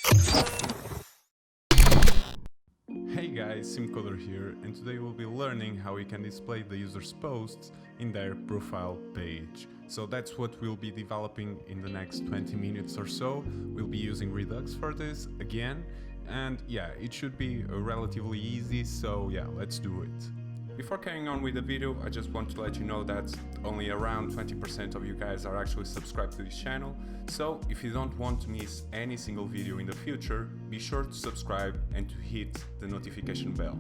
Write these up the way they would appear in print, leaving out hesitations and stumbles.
Hey guys, SimCoder here, and today we'll be learning how we can display the user's posts in their profile page. So that's what we'll be developing in the next 20 minutes or so. We'll be using Redux for this again, and yeah, it should be relatively easy, so yeah, let's do it. Before carrying on with the video, I just want to let you know that only around 20% of you guys are actually subscribed to this channel, so if you don't want to miss any single video in the future, be sure to subscribe and to hit the notification bell.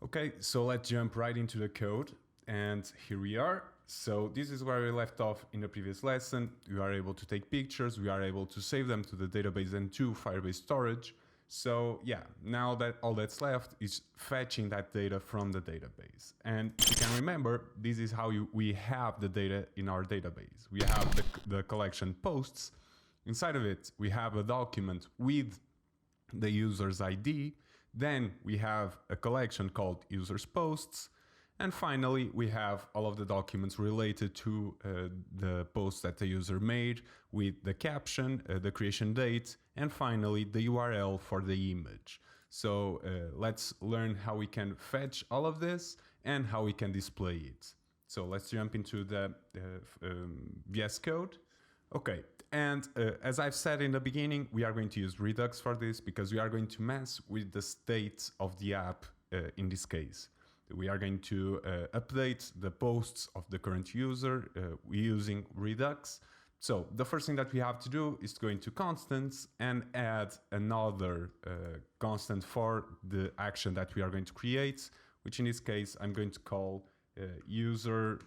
Okay, so let's jump right into the code, and here we are. So this is where we left off in the previous lesson. We are able to take pictures, we are able to save them to the database and to Firebase storage. So yeah, now that all that's left is fetching that data from the database. And if you can remember, this is how we have the data in our database. We have the collection posts. Inside of it, we have a document with the user's ID. Then we have a collection called users posts. And finally, we have all of the documents related to the post that the user made with the caption, the creation date, and finally the URL for the image. So let's learn how we can fetch all of this and how we can display it. So let's jump into the VS Code. Okay, and as I've said in the beginning, we are going to use Redux for this because we are going to mess with the state of the app in this case. We are going to update the posts of the current user using Redux. So the first thing that we have to do is to go into constants and add another constant for the action that we are going to create, which in this case I'm going to call user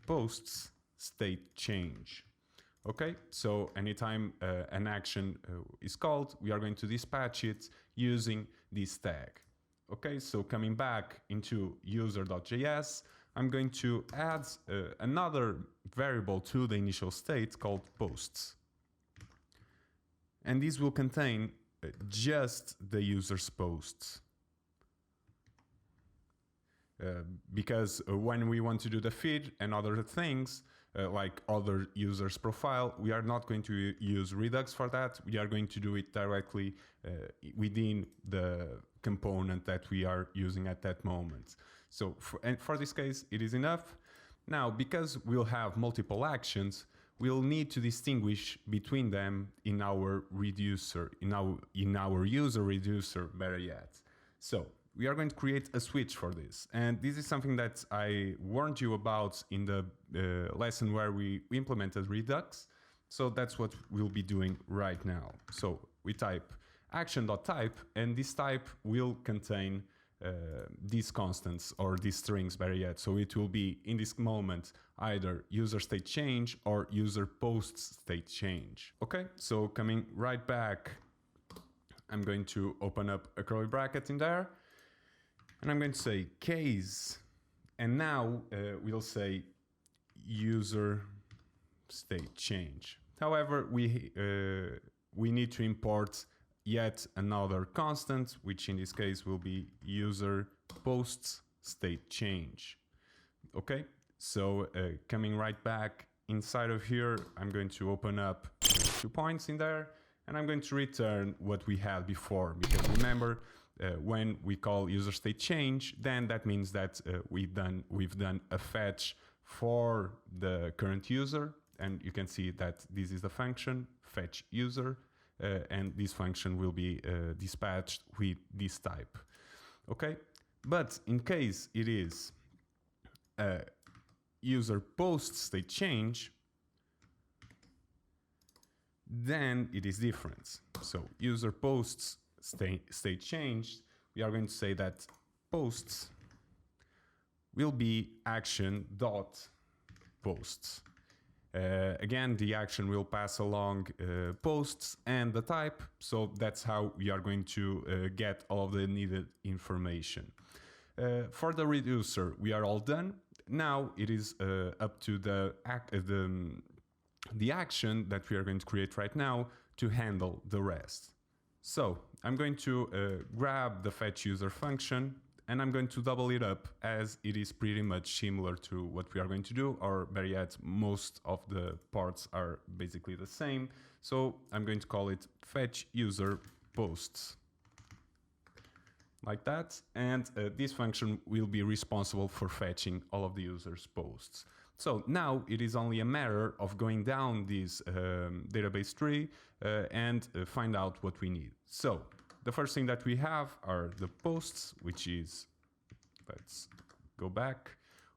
posts state change. Okay, so anytime an action is called, we are going to dispatch it using this tag. Okay, so coming back into user.js, I'm going to add another variable to the initial state called posts. And this will contain just the user's posts. Because when we want to do the feed and other things, like other users' profile, we are not going to use Redux for that. We are going to do it directly within the component that we are using at that moment. So for this case, it is enough. Now, because we'll have multiple actions, we'll need to distinguish between them in our reducer, in our user reducer, better yet. So we are going to create a switch for this. And this is something that I warned you about in the lesson where we implemented Redux. So that's what we'll be doing right now. So we type action.type, and this type will contain these constants or these strings, better yet. So it will be, in this moment, either user state change or user post state change. Okay, so coming right back, I'm going to open up a curly bracket in there. And I'm going to say case, and now we'll say user state change. However, we need to import yet another constant, which in this case will be user posts state change. Okay, so coming right back inside of here, I'm going to open up 2 points in there, and I'm going to return what we had before, because remember, when we call user state change, then that means that we've done a fetch for the current user, and you can see that this is the function fetch user, and this function will be dispatched with this type. Okay, but in case it is user post state change, then it is different. So user posts state changed, we are going to say that posts will be action dot posts. Again, the action will pass along posts and the type, so that's how we are going to get all of the needed information. For the reducer, we are all done. Now it is up to the action that we are going to create right now to handle the rest. So I'm going to grab the fetch user function and I'm going to double it up as it is pretty much similar to what we are going to do, or better yet, most of the parts are basically the same. So I'm going to call it fetch user posts, like that, and this function will be responsible for fetching all of the user's posts. So now it is only a matter of going down this database tree and find out what we need. So the first thing that we have are the posts, which is, let's go back,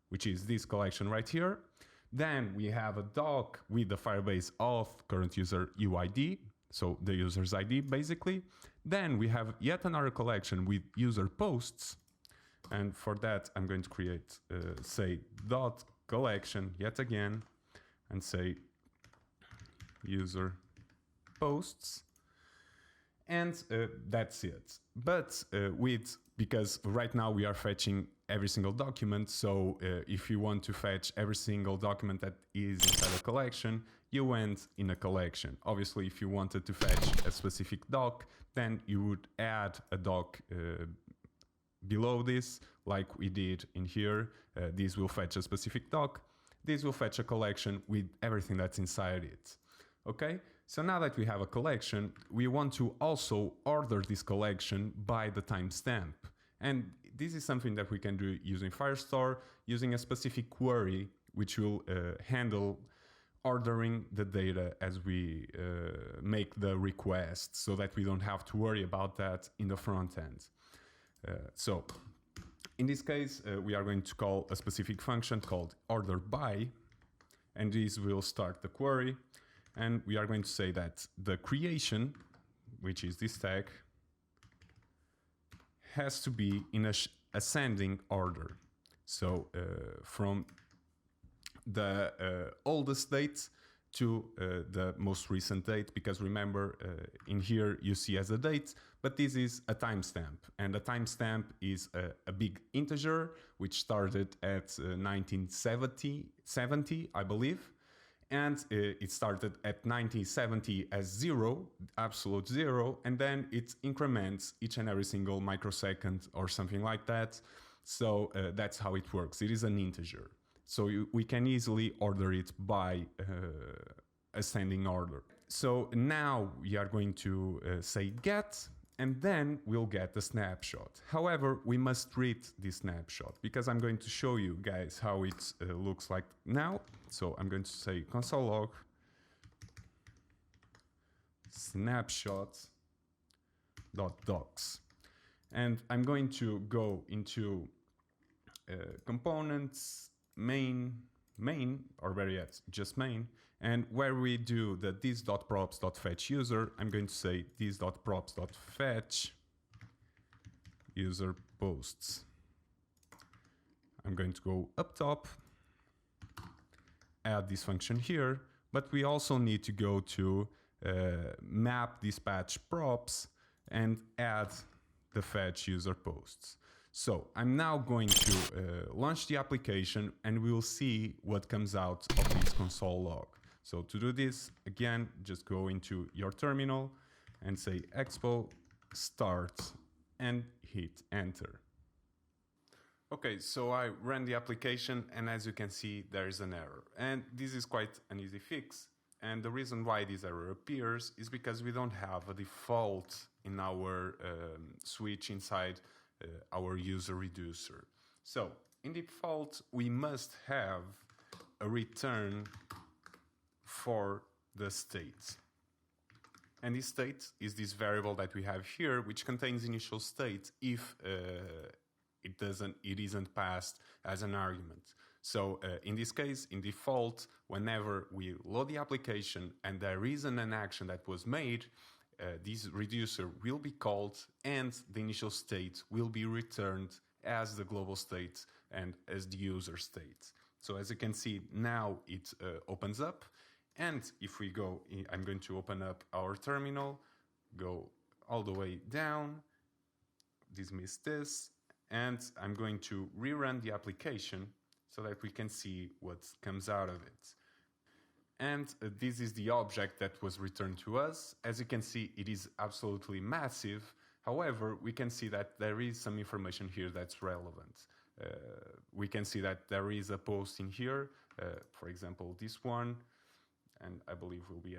which is this collection right here. Then we have a doc with the Firebase auth current user UID, so the user's ID basically. Then we have yet another collection with user posts, and for that I'm going to create say dot collection yet again and say user posts, and that's it. But because right now we are fetching every single document, so if you want to fetch every single document that is inside a collection, you went in a collection. Obviously, if you wanted to fetch a specific doc, then you would add a doc below this, like we did in here. This will fetch a specific doc. This will fetch a collection with everything that's inside it. Okay, so now that we have a collection, we want to also order this collection by the timestamp. And this is something that we can do using Firestore, using a specific query, which will handle ordering the data as we make the request, so that we don't have to worry about that in the front end. So in this case, we are going to call a specific function called order by, and this will start the query. And we are going to say that the creation, which is this tag, has to be in a ascending order. So from the oldest date to the most recent date, because remember in here you see as a date, but this is a timestamp, and a timestamp is a big integer which started at 1970, I believe, and it started at 1970 as 0, absolute 0, and then it increments each and every single microsecond or something like that. So that's how it works. It is an integer. So we can easily order it by ascending order. So now we are going to say get, and then we'll get the snapshot. However, we must read this snapshot, because I'm going to show you guys how it looks like now. So I'm going to say console log snapshot.docs, and I'm going to go into components, main, or better yet, just main, and where we do the this.props.fetch user, I'm going to say this.props.fetch user posts. I'm going to go up top, add this function here, but we also need to go to map dispatch props and add the fetch user posts. So I'm now going to launch the application, and we will see what comes out of this console log. So to do this, again, just go into your terminal and say expo start and hit enter. Okay, so I ran the application, and as you can see, there is an error. And this is quite an easy fix. And the reason why this error appears is because we don't have a default in our switch inside our user reducer. So in default, we must have a return for the state. And this state is this variable that we have here, which contains initial state if it isn't passed as an argument. So in this case, in default, whenever we load the application and there isn't an action that was made, this reducer will be called and the initial state will be returned as the global state and as the user state. So as you can see, now it opens up. And if we go, I'm going to open up our terminal, go all the way down, dismiss this, and I'm going to rerun the application so that we can see what comes out of it. And this is the object that was returned to us. As you can see, it is absolutely massive. However, we can see that there is some information here that's relevant. We can see that there is a post in here, for example, this one, and I believe will be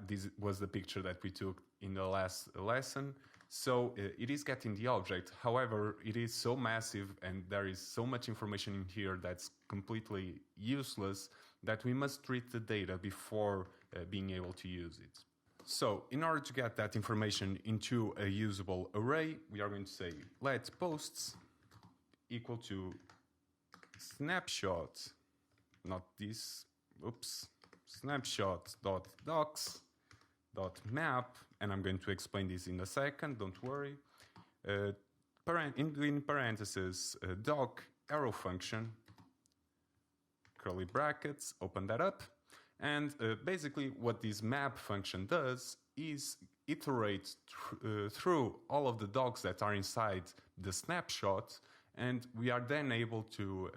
this was the picture that we took in the last lesson. So it is getting the object. However, it is so massive and there is so much information in here that's completely useless that we must treat the data before being able to use it. So in order to get that information into a usable array, we are going to say let posts equal to snapshot, not this, snapshot.docs.map, and I'm going to explain this in a second, don't worry. In parentheses, doc arrow function, curly brackets, open that up. And basically what this map function does is iterate through all of the docs that are inside the snapshot, and we are then able to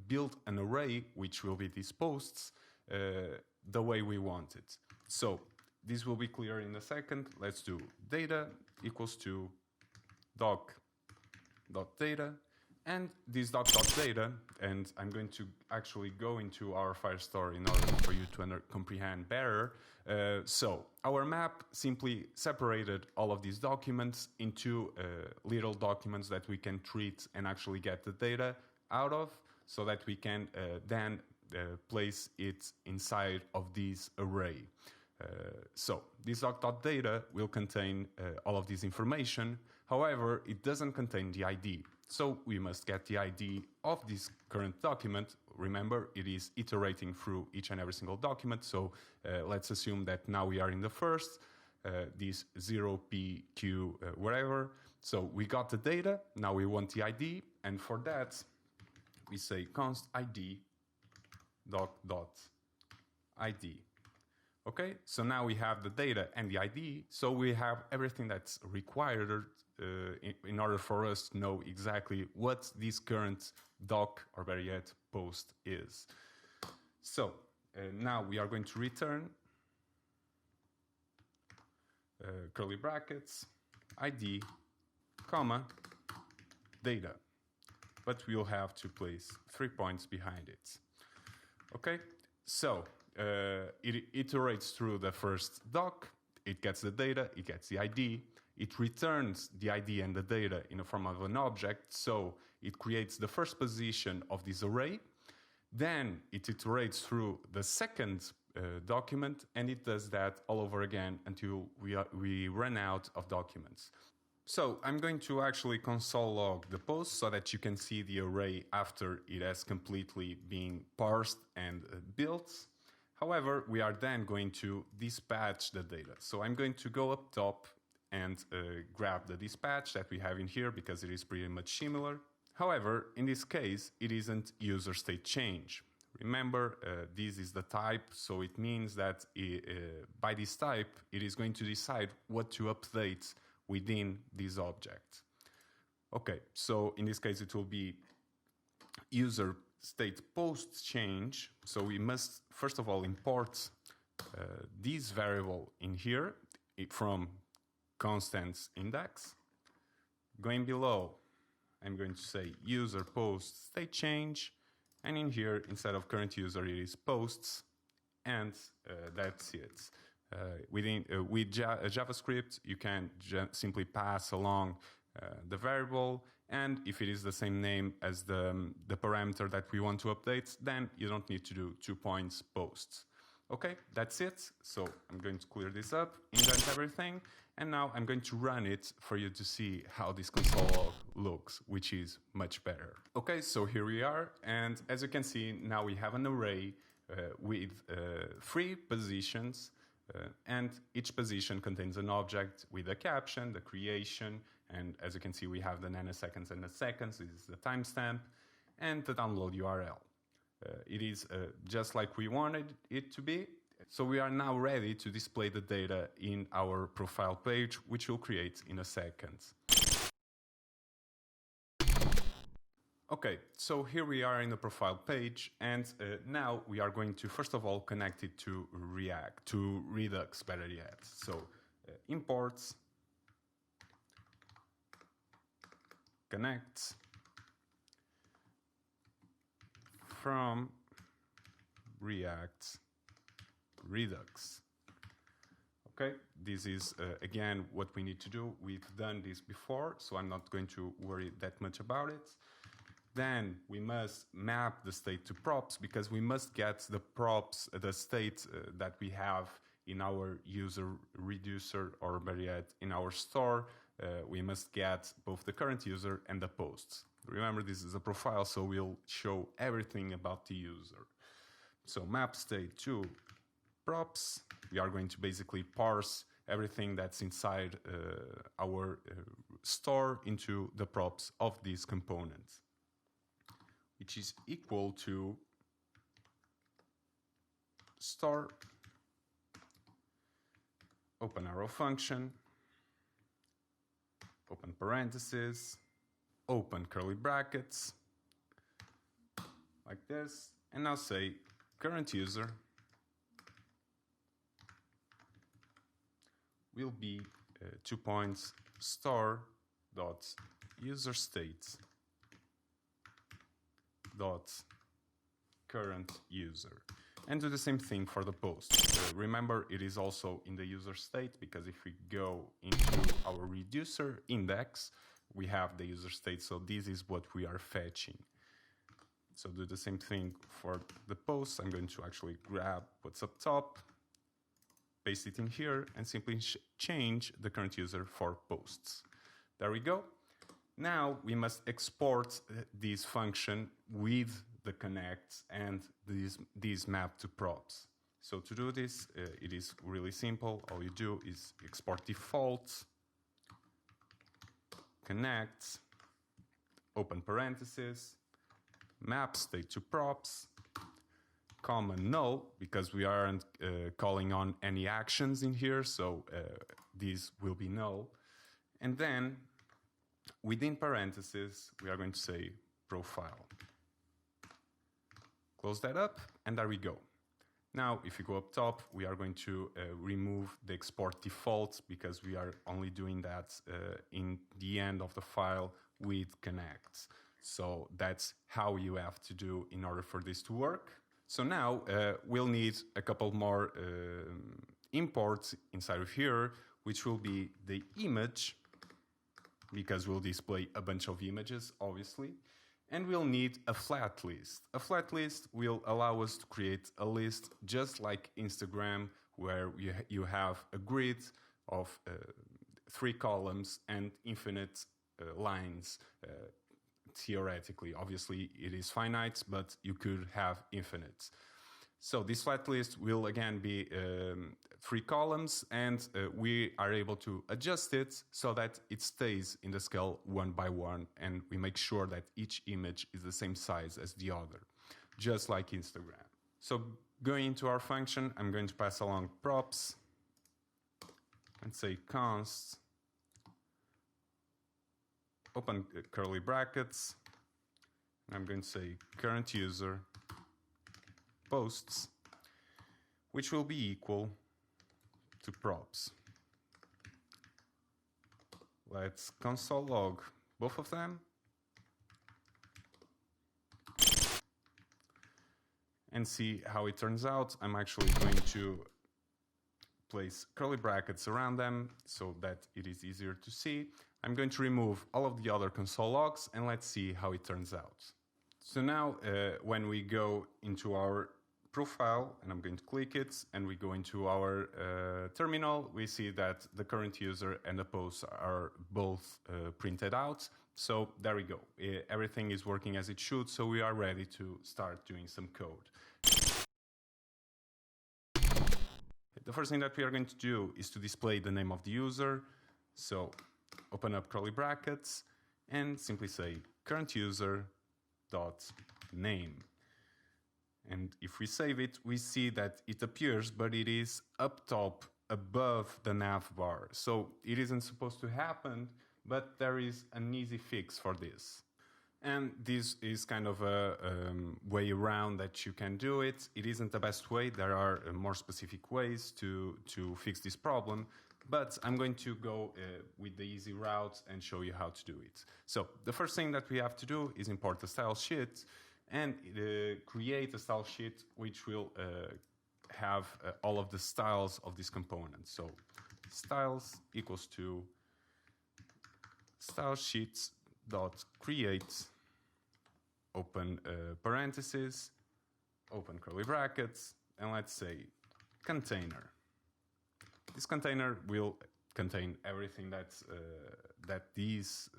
build an array, which will be these posts, the way we want it. So this will be clear in a second. Let's do data equals to doc.data, and this doc.data, and I'm going to actually go into our Firestore in order for you to comprehend better. So our map simply separated all of these documents into little documents that we can treat and actually get the data out of, so that we can then place it inside of this array. So this doc.data will contain all of this information. However, it doesn't contain the ID. So we must get the ID of this current document. Remember, it is iterating through each and every single document. So let's assume that now we are in the first, this 0pq whatever. So we got the data, now we want the ID, and for that we say const ID doc.id. Okay, so now we have the data and the ID, so we have everything that's required in order for us to know exactly what this current doc, or better yet, post is. So now we are going to return curly brackets, ID, comma, data. But we'll have to place 3 points behind it. Okay, so it iterates through the first doc, it gets the data, it gets the ID, it returns the ID and the data in the form of an object, so it creates the first position of this array, then it iterates through the second document, and it does that all over again until we run out of documents. So I'm going to actually console log the post so that you can see the array after it has completely been parsed and built. However, we are then going to dispatch the data. So I'm going to go up top and grab the dispatch that we have in here because it is pretty much similar. However, in this case, it isn't user state change. Remember, this is the type, so it means that by this type, it is going to decide what to update within this object. Okay, so in this case, it will be user state post change. So we must, first of all, import this variable in here from constants index. Going below, I'm going to say user post state change, and in here, instead of current user, it is posts, and that's it. With JavaScript, you can simply pass along the variable, and if it is the same name as the parameter that we want to update, then you don't need to do 2 points posts. Okay, that's it. So I'm going to clear this up, indent everything, and now I'm going to run it for you to see how this console log looks, which is much better. Okay, so here we are, and as you can see, now we have an array with 3 positions, and each position contains an object with a caption, the creation, and as you can see, we have the nanoseconds and the seconds. This is the timestamp, and the download URL. It is just like we wanted it to be. So we are now ready to display the data in our profile page, which we'll create in a second. Okay, so here we are in the profile page, and now we are going to first of all connect it to Redux, better yet. So imports connects from React Redux. Okay, this is again what we need to do. We've done this before, so I'm not going to worry that much about it. Then we must map the state to props, because we must get the props, the state that we have in our user reducer, or better yet, in our store. We must get both the current user and the posts. Remember, this is a profile, so we'll show everything about the user. So map state to props. We are going to basically parse everything that's inside our store into the props of these components, which is equal to store, open arrow function, open parentheses, open curly brackets, like this, and now say current user will be 2 points store dot user state dot current user, and do the same thing for the post. Remember, it is also in the user state, because if we go into our reducer index, we have the user state, so this is what we are fetching. So do the same thing for the post. I'm going to actually grab what's up top, paste it in here, and simply change the current user for posts. There we go. Now we must export this function with the connects and these map to props. So to do this, it is really simple. All you do is export default, connect, open parentheses, map state to props, comma null, because we aren't calling on any actions in here, so these will be null. And then within parentheses, we are going to say profile. Close that up, and there we go. Now, if you go up top, we are going to remove the export default, because we are only doing that in the end of the file with connects. So that's how you have to do in order for this to work. So now we'll need a couple more imports inside of here, which will be the image, because we'll display a bunch of images, obviously. And we'll need a flat list. A flat list will allow us to create a list just like Instagram, where you have a grid of 3 columns and infinite lines. Theoretically, obviously it is finite, but you could have infinite. So this flat list will again be 3 columns, and we are able to adjust it so that it stays in the scale 1 by 1, and we make sure that each image is the same size as the other, just like Instagram. So going into our function, I'm going to pass along props and say const, open curly brackets, and I'm going to say current user posts, which will be equal to props. Let's console log both of them and see how it turns out. I'm actually going to place curly brackets around them so that it is easier to see. I'm going to remove all of the other console logs, and let's see how it turns out. So now when we go into our profile, and I'm going to click it, and we go into our terminal, we see that the current user and the posts are both printed out. So there we go. Everything is working as it should, so we are ready to start doing some code. The first thing that we are going to do is to display the name of the user. So open up curly brackets and simply say current user dot name. And if we save it, we see that it appears, but it is up top above the nav bar. So it isn't supposed to happen, but there is an easy fix for this. And this is kind of a way around that you can do it. It isn't the best way. There are more specific ways to fix this problem. But I'm going to go with the easy route and show you how to do it. So the first thing that we have to do is import the style sheet and create a style sheet which will have all of the styles of this component. So styles equals to style sheets dot create, open parentheses, open curly brackets, and let's say container. This container will contain everything that this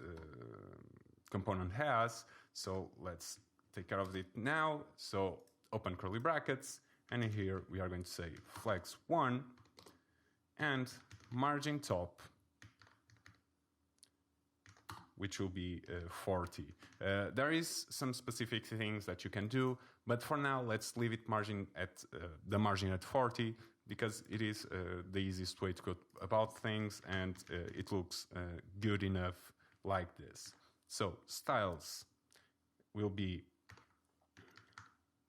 component has. So let's take care of it now. So open curly brackets, and in here we are going to say flex1 and margin top, which will be 40. There is some specific things that you can do, but for now let's leave it the margin at 40 because it is the easiest way to go about things, and it looks good enough like this. So styles will be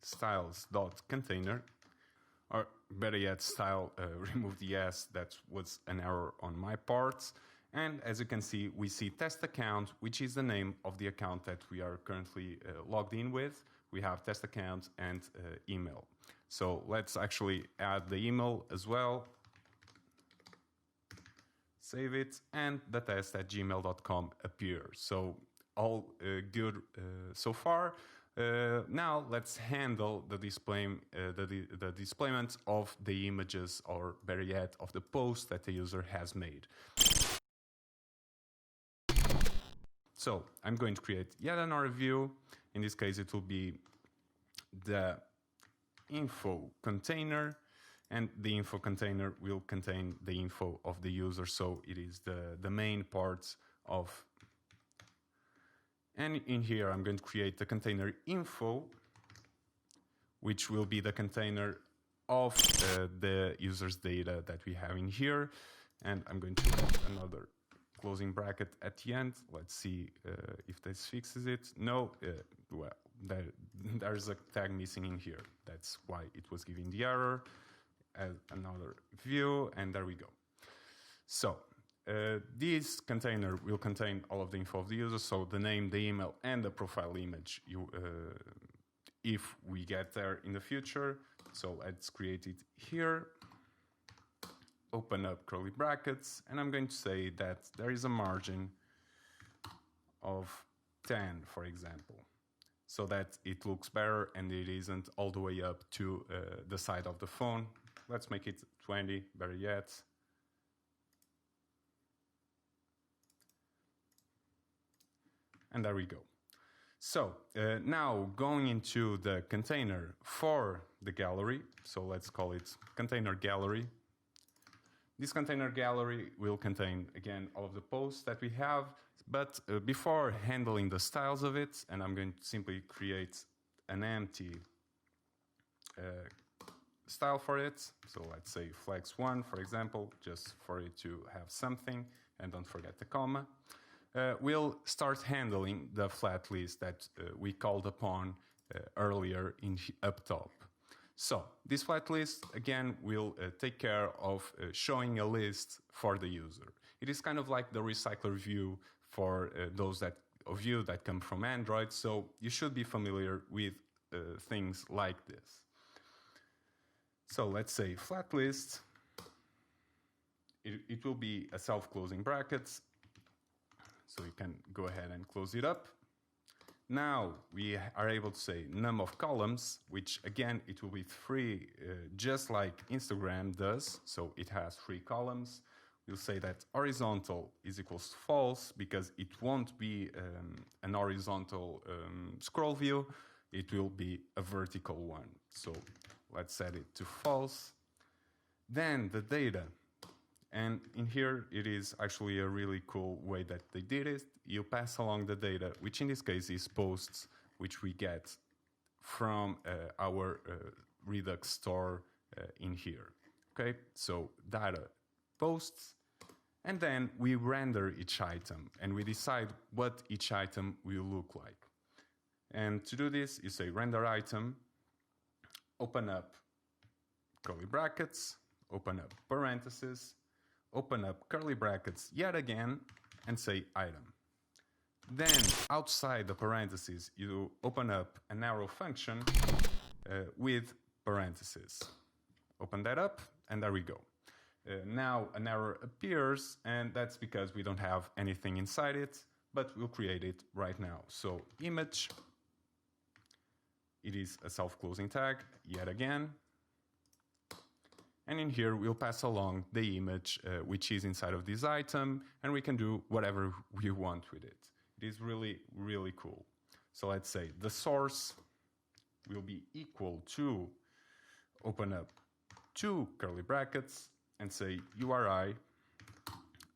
styles.container, or better yet, style, remove the S, that was an error on my part. And as you can see, we see test account, which is the name of the account that we are currently logged in with. We have test account and email. So let's actually add the email as well. Save it, and the test@gmail.com appears. So all good so far. Now let's handle the displayment of the images, or better yet, of the post that the user has made. So I'm going to create yet another view. In this case, it will be the info container, and the info container will contain the info of the user. So it is the main part of. And in here, I'm going to create the container info, which will be the container of the user's data that we have in here. And I'm going to add another closing bracket at the end. Let's see if this fixes it. No, well, there's a tag missing in here. That's why it was giving the error. Add another view, and there we go. So this container will contain all of the info of the user, so the name, the email, and the profile image, if we get there in the future. So let's create it here. Open up curly brackets, and I'm going to say that there is a margin of 10, for example, so that it looks better and it isn't all the way up to the side of the phone. Let's make it 20, better yet. And there we go. So now going into the container for the gallery. So let's call it container gallery. This container gallery will contain, again, all of the posts that we have. But before handling the styles of it, and I'm going to simply create an empty style for it. So let's say flex1, for example, just for it to have something, and don't forget the comma. We'll start handling the flat list that we called upon earlier up top. So this flat list, again, will take care of showing a list for the user. It is kind of like the recycler view for those of you that come from Android, so you should be familiar with things like this. So let's say flat list. It will be a self-closing brackets, so you can go ahead and close it up. Now we are able to say num of columns, which again, it will be 3, just like Instagram does. So it has 3 columns. We'll say that horizontal is equals to false because it won't be an horizontal scroll view. It will be a vertical one. So let's set it to false. Then the data. And in here, it is actually a really cool way that they did it. You pass along the data, which in this case is posts, which we get from our Redux store in here. Okay, so data, posts, and then we render each item, and we decide what each item will look like. And to do this, you say render item, open up curly brackets, open up parentheses, open up curly brackets yet again, and say item. Then outside the parentheses, you open up an arrow function with parentheses. Open that up, and there we go. Now an error appears, and that's because we don't have anything inside it, but we'll create it right now. So image, it is a self-closing tag, yet again. And in here, we'll pass along the image, which is inside of this item, and we can do whatever we want with it. It is really, really cool. So let's say the source will be equal to, open up two curly brackets, and say URI,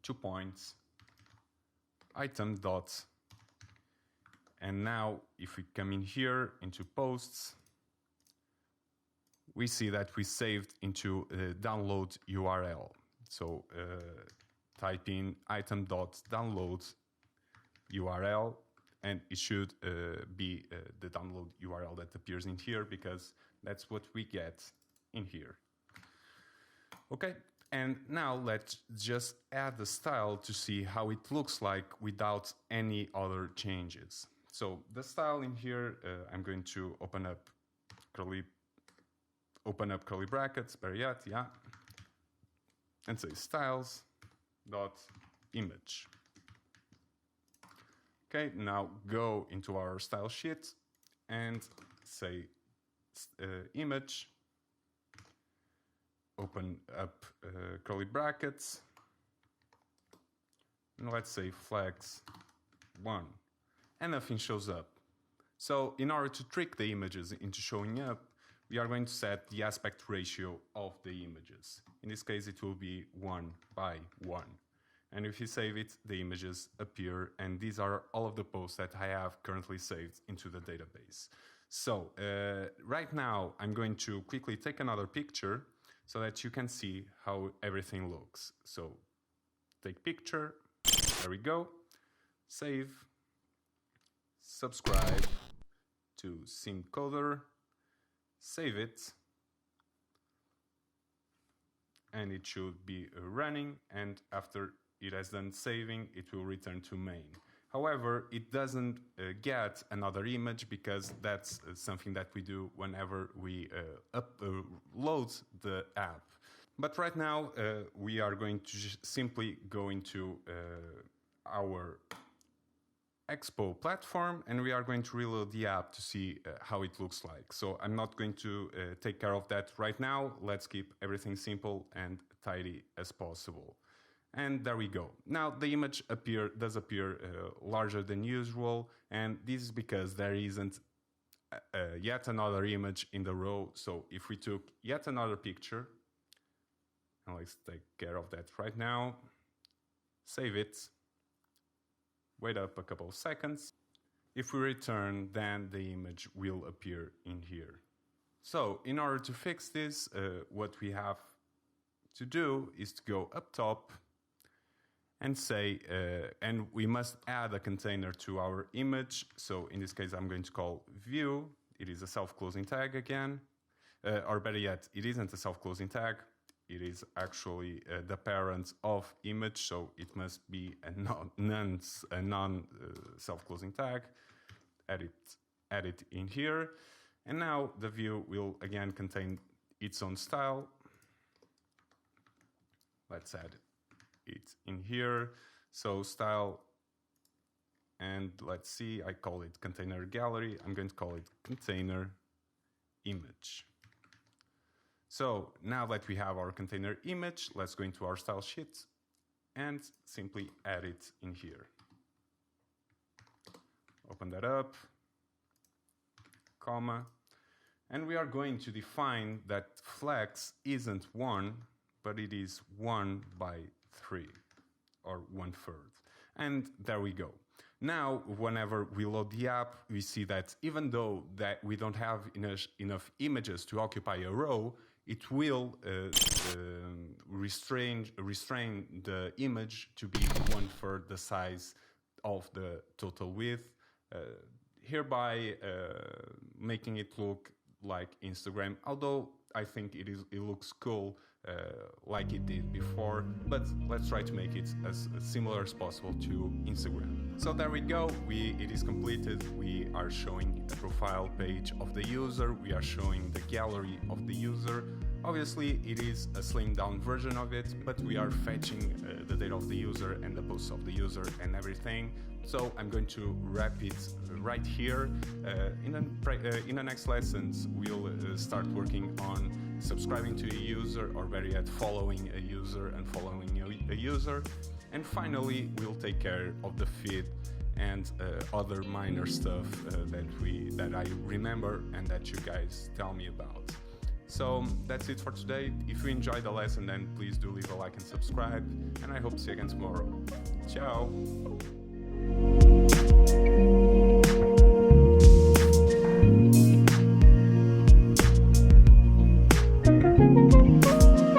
2 points, item dot. And now if we come in here into posts, we see that we saved into download URL. So type in item.download URL, and it should be the download URL that appears in here, because that's what we get in here. Okay, and now let's just add the style to see how it looks like without any other changes. So the style in here, I'm going to open up curly brackets, better yet, yeah, and say styles.image. Okay, now go into our style sheet and say image, open up curly brackets, and let's say flex 1, and nothing shows up. So in order to trick the images into showing up, we are going to set the aspect ratio of the images. In this case, it will be 1:1. And if you save it, the images appear, and these are all of the posts that I have currently saved into the database. So right now, I'm going to quickly take another picture so that you can see how everything looks. So take picture, there we go, save, subscribe to SimCoder, save it, and it should be running, and after it has done saving, it will return to main. However, it doesn't get another image, because that's something that we do whenever we load the app. But right now, we are going to simply go into our expo platform, and we are going to reload the app to see how it looks like. So I'm not going to take care of that right now. Let's keep everything simple and tidy as possible. And there we go. Now the image does appear larger than usual, and this is because there isn't yet another image in the row. So if we took yet another picture, and let's take care of that right now, save it, wait up a couple of seconds. If we return, then the image will appear in here. So in order to fix this, what we have to do is to go up top and say, and we must add a container to our image. So in this case, I'm going to call view. It is a self-closing tag again, or better yet, it isn't a self-closing tag. It is actually the parent of image, so it must be a non-self-closing tag. Add it in here. And now the view will again contain its own style. Let's add it in here. So style, and let's see, I call it container gallery. I'm going to call it container image. So now that we have our container image, let's go into our style sheet and simply add it in here. Open that up, comma, and we are going to define that flex isn't 1, but it is 1/3, or 1/3. And there we go. Now, whenever we load the app, we see that even though that we don't have enough images to occupy a row, it will restrain the image to be 1/3 the size of the total width, hereby making it look like Instagram. Although I think it looks cool like it did before, but let's try to make it as similar as possible to Instagram. So there we go, it is completed. We are showing the profile page of the user, we are showing the gallery of the user. Obviously it is a slimmed down version of it, but we are fetching the data of the user and the posts of the user and everything. So I'm going to wrap it right here. In the next lessons, we'll start working on subscribing to a user, or better yet, following a user and following a user. And finally, we'll take care of the feed and other minor stuff that I remember and that you guys tell me about. So that's it for today. If you enjoyed the lesson, then please do leave a like and subscribe, and I hope to see you again tomorrow. Ciao!